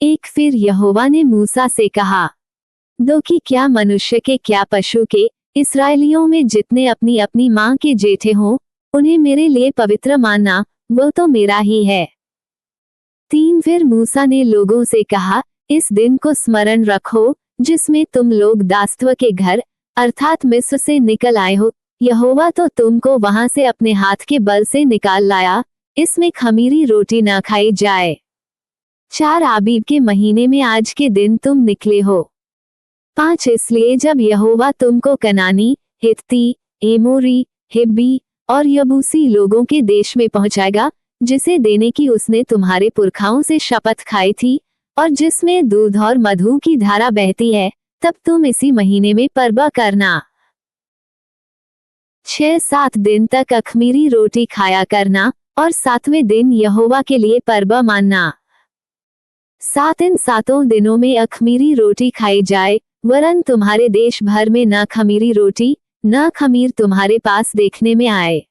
एक फिर यहोवा ने मूसा से कहा, दो कि क्या मनुष्य के क्या पशु के, इस्राएलियों में जितने अपनी अपनी माँ के जेठे हों, उन्हें मेरे लिए पवित्र मानना, वो तो मेरा ही है। 3 फिर मूसा ने लोगों से कहा, इस दिन को स्मरण रखो, जिसमें तुम लोग दासत्व के घर अर्थात मिस्र से निकल आए हो। यहोवा तो तुमको वहां से अपने हाथ के बल से निकाल लाया। इसमें खमीरी रोटी न खाई जाए। 4 आबीब के महीने में आज के दिन तुम निकले हो। 5 इसलिए जब यहोवा तुमको कनानी, हित्ती, एमोरी, हिब्बी और यबूसी लोगों के देश में पहुंचाएगा, जिसे देने की उसने तुम्हारे पुरखाओं से शपथ खाई थी, और जिसमें दूध और मधु की धारा बहती है, तब तुम इसी महीने में परबा करना। 6-7 दिन तक अख़मीरी रोटी खाया करना, और 7वें दिन यहोवा के लिए परबा मानना। 7 इन 7 दिनों में अख़मीरी रोटी खाई जाए, वरन तुम्हारे देश भर में न खमीरी रोटी, न खमीर तुम्हारे पास देखने में आए।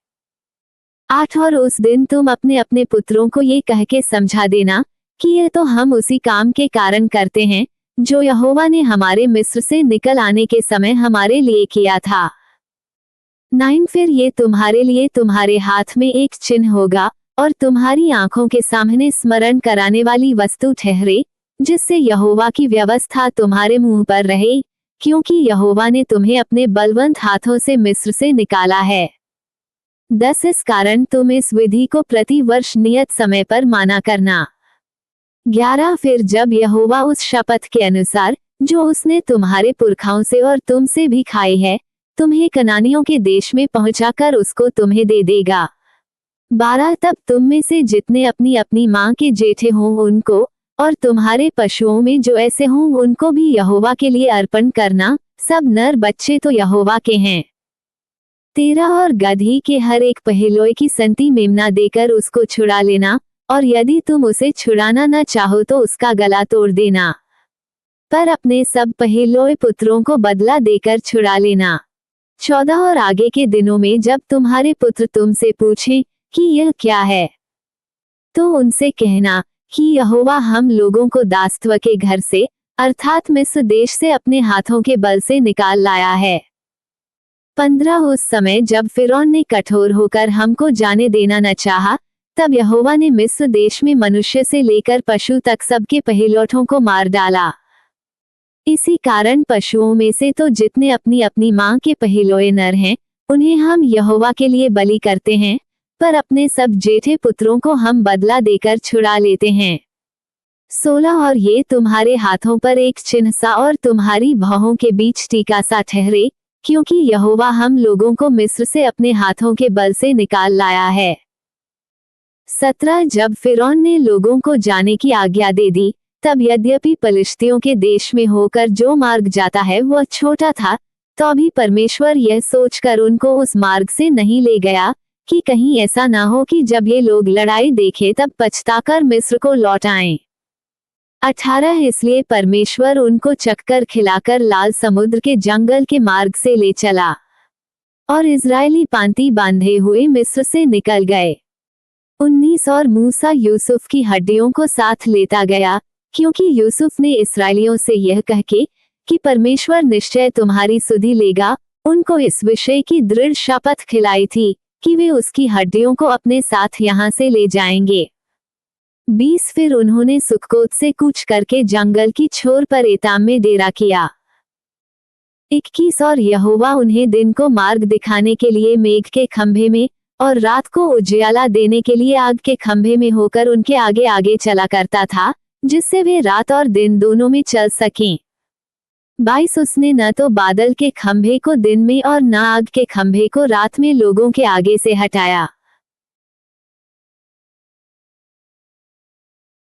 8 और उस दिन तुम अपने अपने पुत्रों को ये कह के समझा देना कि यह तो हम उसी काम के कारण करते हैं, जो यहोवा ने हमारे मिस्र से निकल आने के समय हमारे लिए किया था। 9 फिर ये तुम्हारे लिए तुम्हारे हाथ में एक चिन्ह होगा, और तुम्हारी आंखों के सामने स्मरण कराने वाली वस्तु ठहरे, जिससे यहोवा की व्यवस्था तुम्हारे मुंह पर रहे, क्योंकि यहोवा ने तुम्हें अपने बलवंत हाथों से मिस्र से निकाला है। 10 इस कारण तुम इस विधि को प्रति वर्ष नियत समय पर माना करना। 11 फिर जब यहोवा उस शपथ के अनुसार, जो उसने तुम्हारे पुरखाओं से और तुमसे भी खाई है, तुम्हें कनानियों के देश में पहुंचाकर उसको तुम्हें दे देगा। 12 तब तुम में से जितने अपनी अपनी माँ के जेठे हों उनको, और तुम्हारे पशुओं में जो ऐसे हों उनको भी यहोवा के लिए अर्पण करना। सब नर बच्चे तो यहोवा के हैं। 13 और गदही के हर एक पहिलोए की संति मेमना देकर उसको छुड़ा लेना, और यदि तुम उसे छुड़ाना न चाहो तो उसका गला तोड़ देना, पर अपने सब पहिलोए पुत्रों को बदला देकर छुड़ा लेना। 14 और आगे के दिनों में जब तुम्हारे पुत्र तुमसे पूछें कि यह क्या है, तो उनसे कहना कि यहोवा हम लोगों को दासत्व के घर से अर्थात मिस्र देश से अपने हाथों के बल से निकाल लाया है। 15 उस समय जब फिरौन ने कठोर होकर हमको जाने देना न चाहा, तब यहोवा ने मिस्र देश में मनुष्य से लेकर पशु तक सबके पहिलौठों को मार डाला। इसी कारण पशुओं में से तो जितने अपनी अपनी माँ के पहिलोए नर हैं, उन्हें हम यहोवा के लिए बलि करते हैं, पर अपने सब जेठे पुत्रों को हम बदला देकर छुड़ा लेते हैं। 16 और ये तुम्हारे हाथों पर एक चिन्ह सा और तुम्हारी भौहों के बीच टीका सा ठहरे, क्योंकि यहोवा हम लोगों को मिस्र से अपने हाथों के बल से निकाल लाया है। 17 जब फिरौन ने लोगों को जाने की आज्ञा दे दी, तब यद्यपि पलिश्तियों के देश में होकर जो मार्ग जाता है वह छोटा था, तो भी परमेश्वर यह सोचकर उनको उस मार्ग से नहीं ले गया कि कहीं ऐसा ना हो कि जब ये लोग लड़ाई देखे तब पछताकर मिस्र को लौट आएं। 18 इसलिए परमेश्वर उनको चखकर खिलाकर लाल समुद्र के जंगल के मार्ग से ले चला, और इजरायली पांति बांधे हुए मिस्र से निकल गए। 19 और मूसा यूसुफ की हड्डियों को साथ लेता गया, क्योंकि यूसुफ ने इस्राएलियों से यह कहके कि परमेश्वर निश्चय तुम्हारी सुधि लेगा, उनको इस विषय की दृढ़ शपथ खिलाई थी कि वे उसकी हड्डियों को अपने साथ यहाँ से ले जाएंगे। 20 फिर उन्होंने सुक्कोत से कूच करके जंगल की छोर पर एताम में डेरा किया। 21 और यहोवा उन्हें दिन को मार्ग दिखाने के लिए मेघ के खंभे में और रात को उजियाला देने के लिए आग के खंभे में होकर उनके आगे आगे चला करता था, जिससे वे रात और दिन दोनों में चल सकें। 22 उसने न तो बादल के खंभे को दिन में और न आग के खंभे को रात में लोगों के आगे से हटाया।